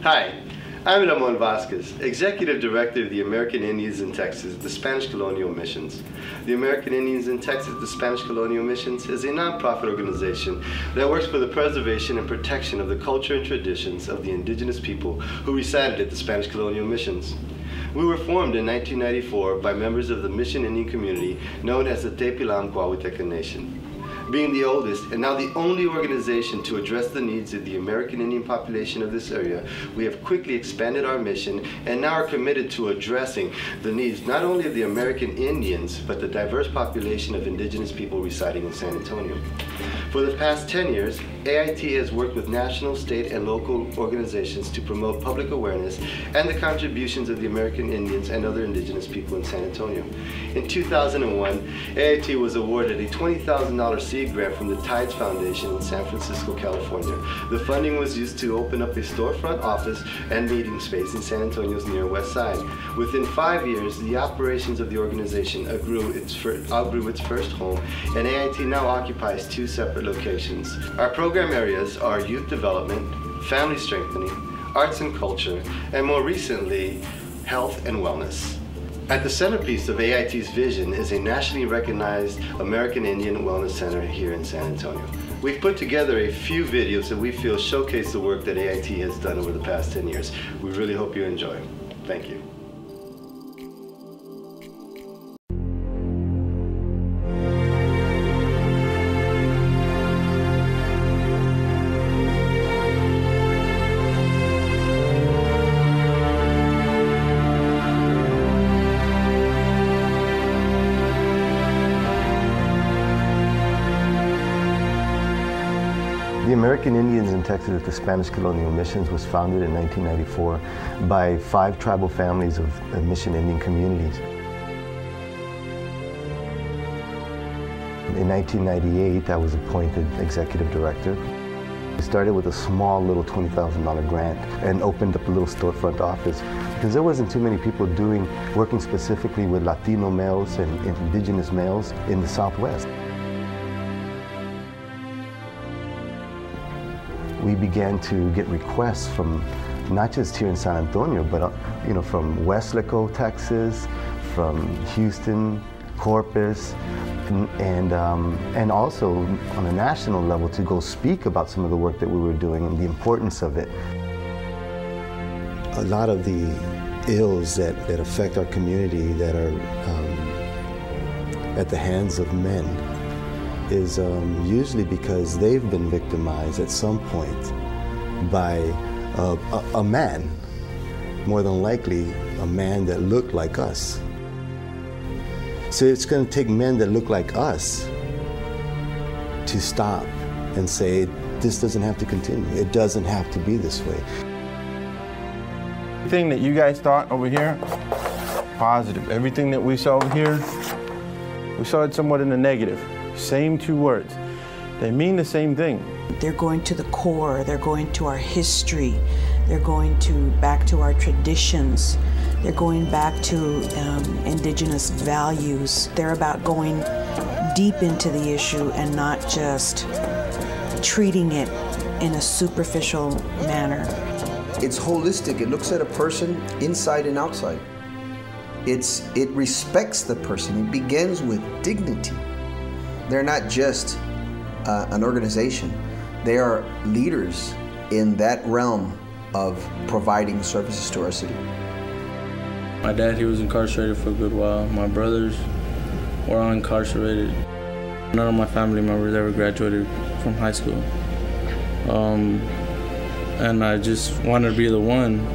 Hi, I'm Ramon Vasquez, Executive Director of the American Indians in Texas, the Spanish Colonial Missions. The American Indians in Texas, the Spanish Colonial Missions is a nonprofit organization that works for the preservation and protection of the culture and traditions of the indigenous people who resided at the Spanish Colonial Missions. We were formed in 1994 by members of the Mission Indian community known as the Tepilam Coahuitecan Nation. Being the oldest and now the only organization to address the needs of the American Indian population of this area, we have quickly expanded our mission and now are committed to addressing the needs not only of the American Indians, but the diverse population of indigenous people residing in San Antonio. For the past 10 years, AIT has worked with national, state, and local organizations to promote public awareness and the contributions of the American Indians and other indigenous people in San Antonio. In 2001, AIT was awarded a $20,000 seed grant from the Tides Foundation in San Francisco, California. The funding was used to open up a storefront office and meeting space in San Antonio's near west side. Within 5 years, the operations of the organization outgrew its first home, and AIT now occupies 2 separate locations. Our program areas are youth development, family strengthening, arts and culture, and more recently, health and wellness. At the centerpiece of AIT's vision is a nationally recognized American Indian Wellness Center here in San Antonio. We've put together a few videos that we feel showcase the work that AIT has done over the past 10 years. We really hope you enjoy. Thank you. The American Indians in Texas at the Spanish Colonial Missions was founded in 1994 by 5 tribal families of Mission Indian communities. In 1998, I was appointed executive director. We started with a small little $20,000 grant and opened up a little storefront office because there wasn't too many people working specifically with Latino males and indigenous males in the Southwest. We began to get requests from not just here in San Antonio, but from Weslaco, Texas, from Houston, Corpus, and also on a national level to go speak about some of the work that we were doing and the importance of it. A lot of the ills that affect our community that are at the hands of men is usually because they've been victimized at some point by a man, more than likely a man that looked like us. So it's going to take men that look like us to stop and say, this doesn't have to continue. It doesn't have to be this way. Everything that you guys thought over here, positive. Everything that we saw over here, we saw it somewhat in the negative. Same 2 words. They mean the same thing. They're going to the core. They're going to our history. They're going back to our traditions. They're going back to indigenous values. They're about going deep into the issue and not just treating it in a superficial manner. It's holistic. It looks at a person inside and outside. It respects the person. It begins with dignity. They're not just an organization. They are leaders in that realm of providing services to our city. My dad, he was incarcerated for a good while. My brothers were all incarcerated. None of my family members ever graduated from high school. And I just wanted to be the one.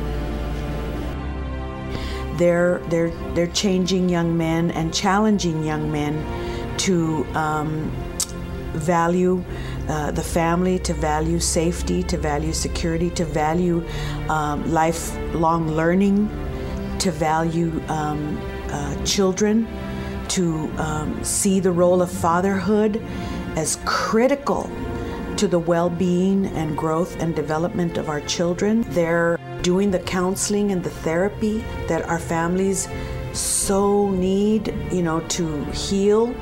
They're changing young men and challenging young men to value the family, to value safety, to value security, to value lifelong learning, to value children, to see the role of fatherhood as critical to the well-being and growth and development of our children. They're doing the counseling and the therapy that our families so need, to heal.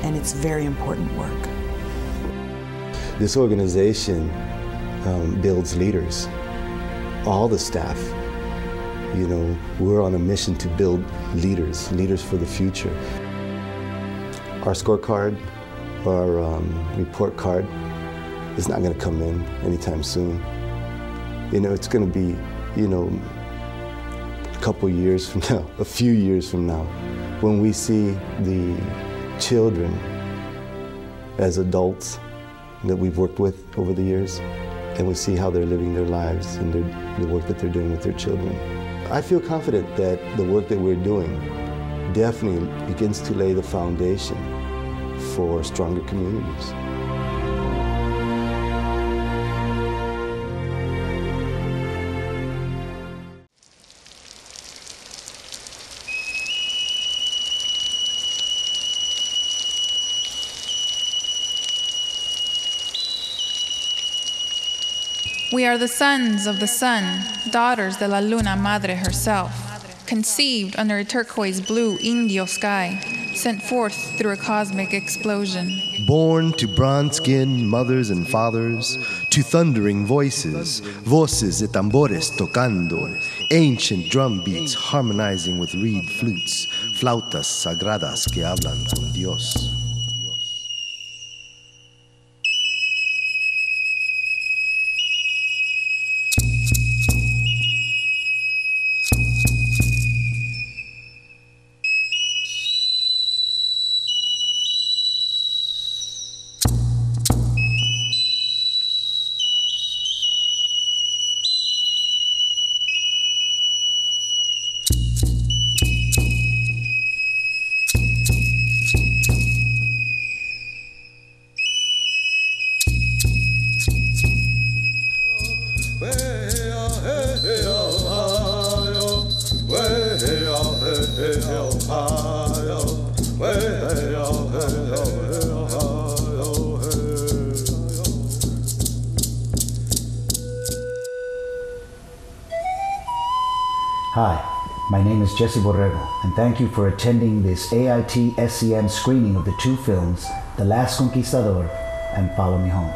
And it's very important work. This organization builds leaders. All the staff, you know, we're on a mission to build leaders for the future. Our scorecard, our report card is not going to come in anytime soon. You know, it's going to be, you know, a couple years from now, a few years from now, when we see the children as adults that we've worked with over the years, and we see how they're living their lives and the work that they're doing with their children. I feel confident that the work that we're doing definitely begins to lay the foundation for stronger communities. We are the sons of the sun, daughters de la luna madre herself, conceived under a turquoise blue Indio sky, sent forth through a cosmic explosion. Born to bronze-skinned mothers and fathers, to thundering voices, voces de tambores tocando, ancient drum beats harmonizing with reed flutes, flautas sagradas que hablan con Dios. Hi, my name is Jesse Borrego, and thank you for attending this Aitscm screening of the two films, The Last Conquistador and Follow Me Home.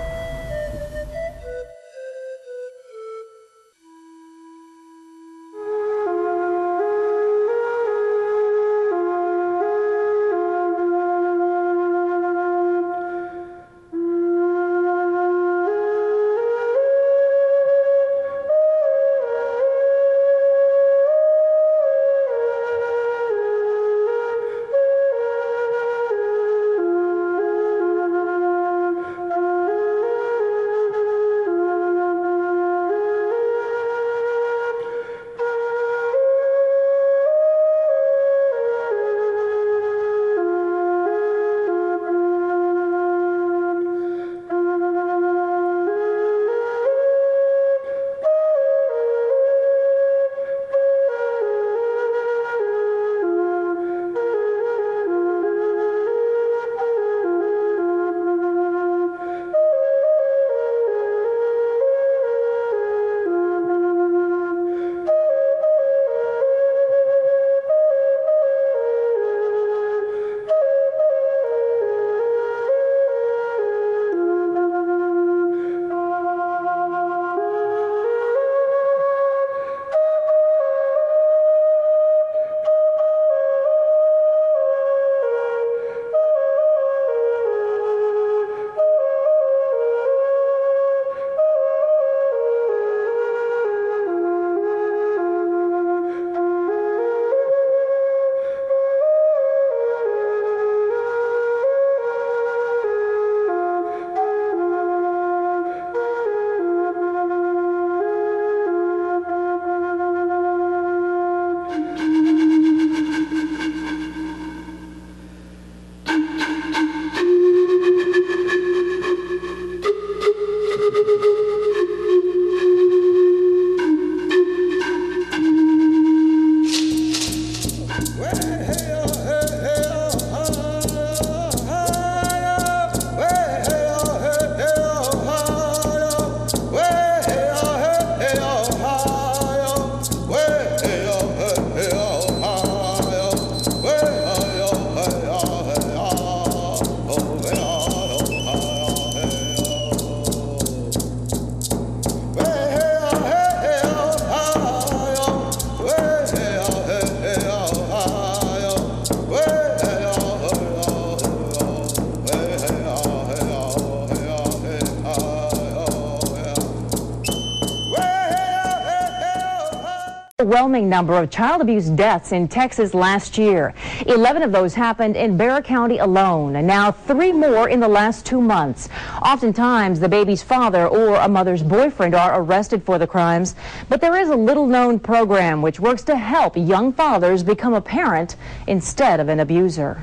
Overwhelming number of child abuse deaths in Texas last year. 11 of those happened in Bexar County alone, and now 3 more in the last 2 months. Oftentimes, the baby's father or a mother's boyfriend are arrested for the crimes, but there is a little-known program which works to help young fathers become a parent instead of an abuser.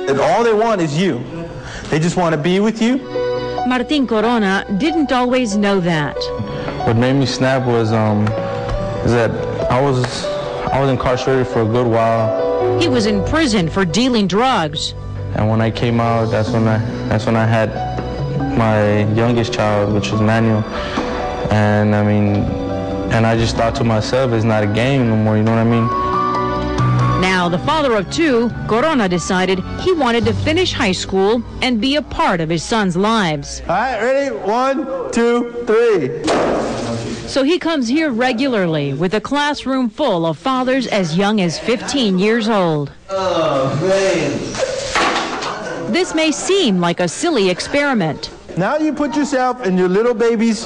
And all they want is you. They just want to be with you. Martin Corona didn't always know that. What made me snap was is that I was incarcerated for a good while. He was in prison for dealing drugs. And when I came out, that's when I had my youngest child, which was Manuel. And I just thought to myself, it's not a game no more, you know what I mean? Now, the father of 2, Corona decided he wanted to finish high school and be a part of his sons' lives. All right, ready? 1, 2, 3. So he comes here regularly with a classroom full of fathers as young as 15 years old. Oh, man. This may seem like a silly experiment. Now you put yourself in your little baby's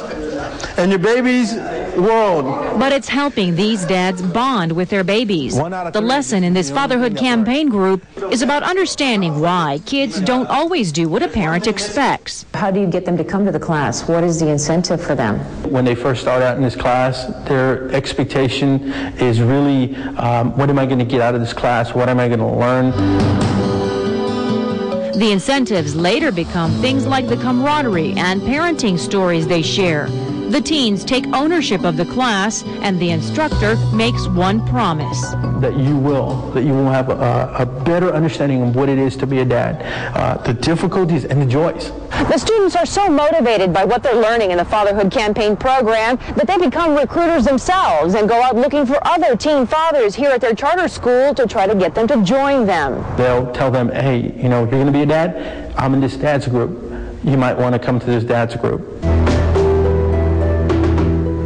and your baby's world. But it's helping these dads bond with their babies. The lesson in this fatherhood campaign group is about understanding why kids don't always do what a parent expects. How do you get them to come to the class? What is the incentive for them? When they first start out in this class, their expectation is really, what am I going to get out of this class? What am I going to learn? The incentives later become things like the camaraderie and parenting stories they share. The teens take ownership of the class, and the instructor makes one promise. That you will have a better understanding of what it is to be a dad, the difficulties and the joys. The students are so motivated by what they're learning in the Fatherhood Campaign program that they become recruiters themselves and go out looking for other teen fathers here at their charter school to try to get them to join them. They'll tell them, hey, you're going to be a dad? I'm in this dad's group. You might want to come to this dad's group.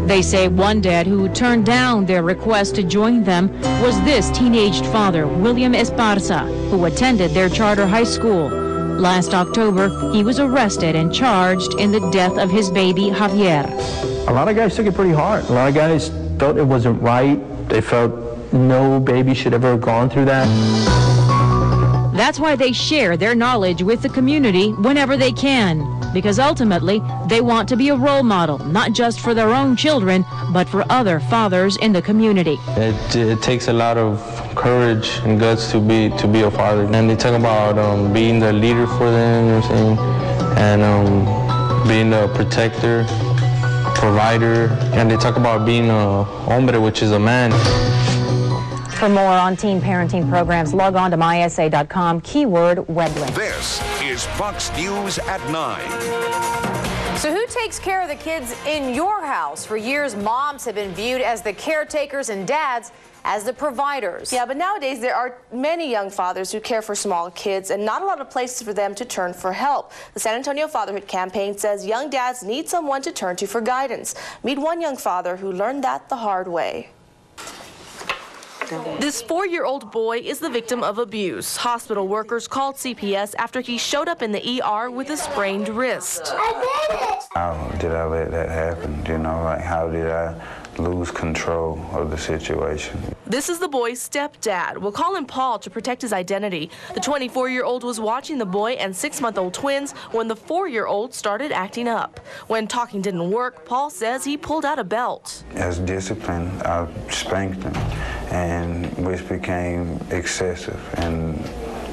They say one dad who turned down their request to join them was this teenaged father, William Esparza, who attended their charter high school. Last October, he was arrested and charged in the death of his baby, Javier. A lot of guys took it pretty hard. A lot of guys felt it wasn't right. They felt no baby should ever have gone through that. That's why they share their knowledge with the community whenever they can, because ultimately they want to be a role model, not just for their own children, but for other fathers in the community. It takes a lot of courage and guts to be a father. And they talk about being the leader for them, you know what I'm saying, and being the protector, provider, and they talk about being a hombre, which is a man. For more on teen parenting programs, log on to mysa.com, keyword web link. This is Fox News at 9. So who takes care of the kids in your house? For years, moms have been viewed as the caretakers and dads as the providers. Yeah, but nowadays there are many young fathers who care for small kids and not a lot of places for them to turn for help. The San Antonio Fatherhood Campaign says young dads need someone to turn to for guidance. Meet one young father who learned that the hard way. This 4-year-old boy is the victim of abuse. Hospital workers called CPS after he showed up in the ER with a sprained wrist. How did I let that happen? How did I lose control of the situation? This is the boy's stepdad. We'll call him Paul to protect his identity. The 24-year-old was watching the boy and 6-month-old twins when the 4-year-old started acting up. When talking didn't work, Paul says he pulled out a belt. As discipline, I spanked him, and which became excessive, and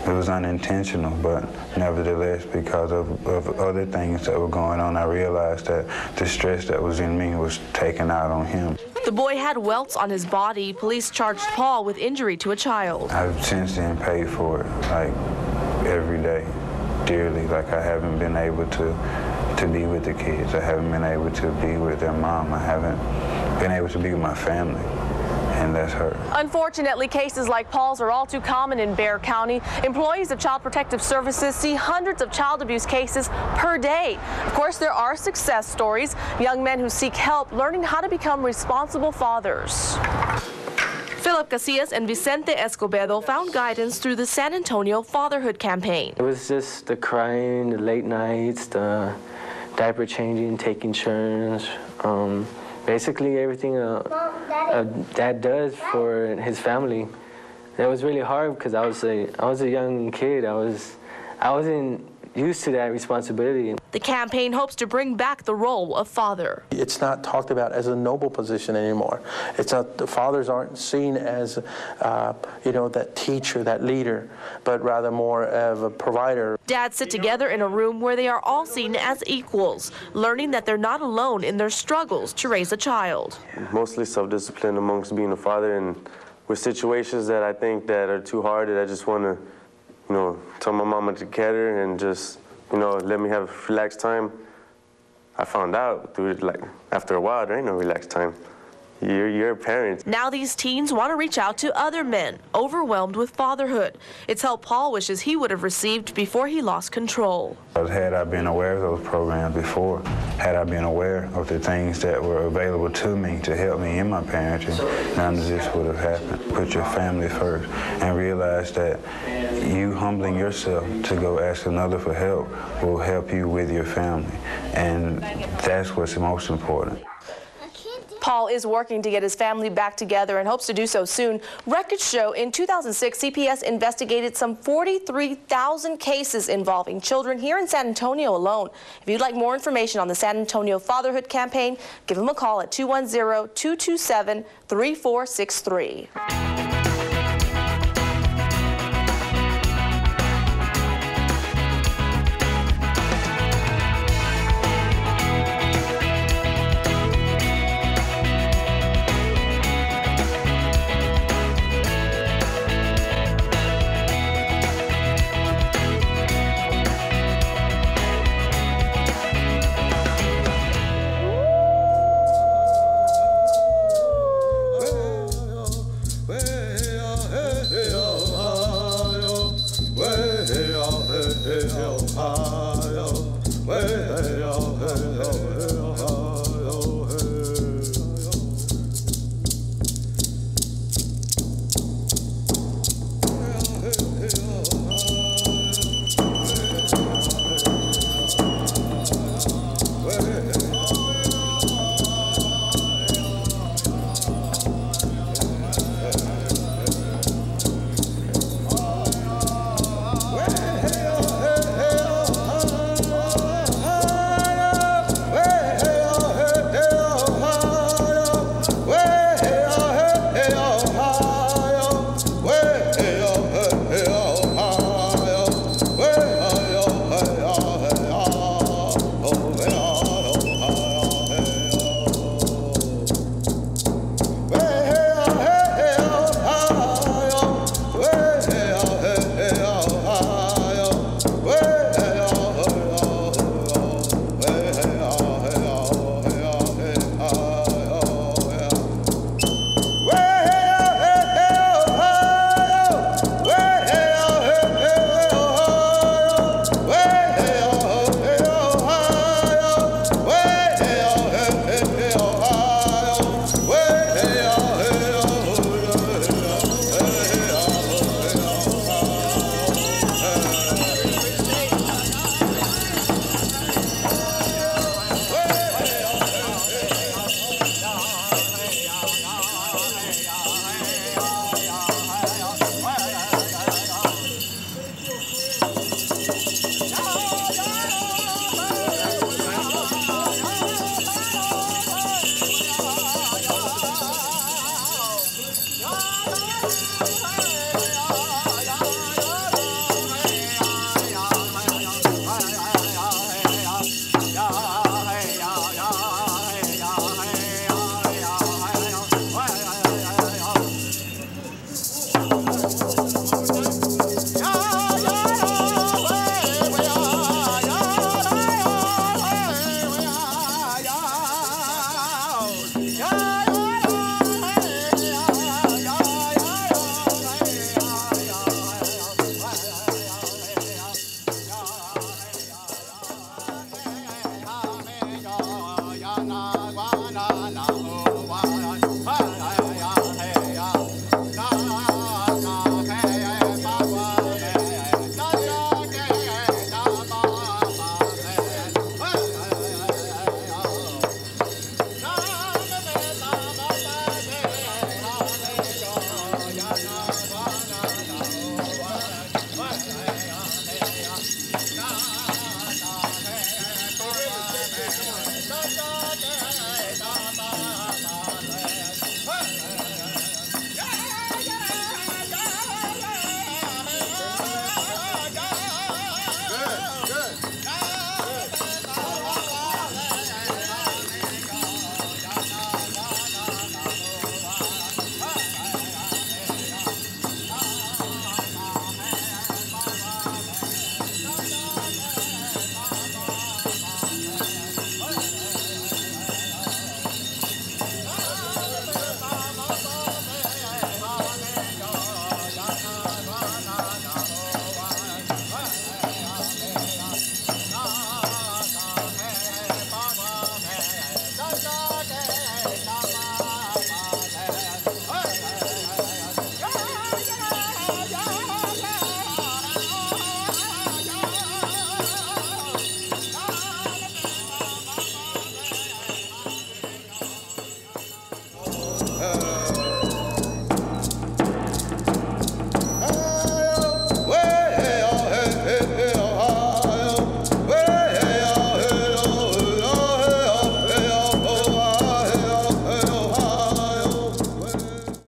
it was unintentional, but nevertheless, because of other things that were going on, I realized that the stress that was in me was taken out on him. The boy had welts on his body. Police charged Paul with injury to a child. I've since then paid for it, every day, dearly. I haven't been able to be with the kids. I haven't been able to be with their mom. I haven't been able to be with my family. And that's her. Unfortunately, cases like Paul's are all too common in Bexar County. Employees of Child Protective Services see hundreds of child abuse cases per day. Of course, there are success stories, young men who seek help learning how to become responsible fathers. Philip Casillas and Vicente Escobedo found guidance through the San Antonio Fatherhood Campaign. It was just the crying, the late nights, the diaper changing, taking turns, basically everything a dad does for his family. It was really hard because I was a young kid. I wasn't used to that responsibility. The campaign hopes to bring back the role of father. It's not talked about as a noble position anymore. It's not, the fathers aren't seen as, that teacher, that leader, but rather more of a provider. Dads sit together in a room where they are all seen as equals, learning that they're not alone in their struggles to raise a child. Mostly self-discipline amongst being a father, and with situations that I think that are too hard, that I just want to, tell my mama to get her and just, let me have relaxed time. I found out after a while, there ain't no relaxed time. You're a parent. Now these teens want to reach out to other men overwhelmed with fatherhood. It's help Paul wishes he would have received before he lost control. Had I been aware of those programs before, had I been aware of the things that were available to me to help me in my parenting, none of this would have happened. Put your family first and realize that you humbling yourself to go ask another for help will help you with your family. And that's what's most important. Paul is working to get his family back together and hopes to do so soon. Records show in 2006, CPS investigated some 43,000 cases involving children here in San Antonio alone. If you'd like more information on the San Antonio Fatherhood Campaign, give them a call at 210-227-3463. Hey.